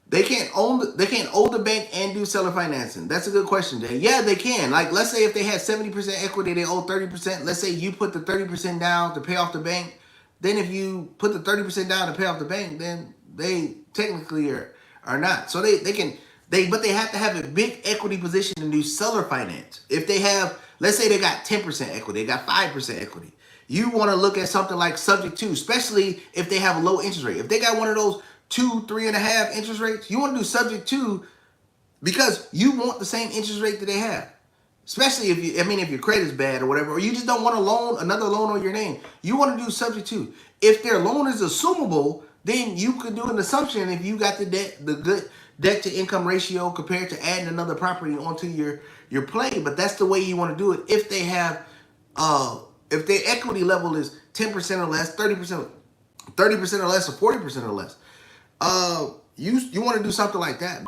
They can't owe the bank and do seller financing. That's a good question, Jay. Yeah, they can. Like, let's say if they had 70% equity, they owe 30%. Let's say you put the 30% down to pay off the bank. Then if you put the 30% down to pay off the bank, then they technically are not. So but they have to have a big equity position to do seller finance. If they have, let's say they got 10% equity, they got 5% equity. You want to look at something like subject to, especially if they have a low interest rate. If they got one of those 2, 3.5 interest rates, you want to do subject to because you want the same interest rate that they have. Especially if your credit's bad or whatever, or you just don't want another loan on your name. You want to do subject to. If their loan is assumable, then you could do an assumption if you got the good debt to income ratio compared to adding another property onto your play. But that's the way you want to do it. If they have, if their equity level is 10% or less, 30% or less, or 40% or less, you want to do something like that.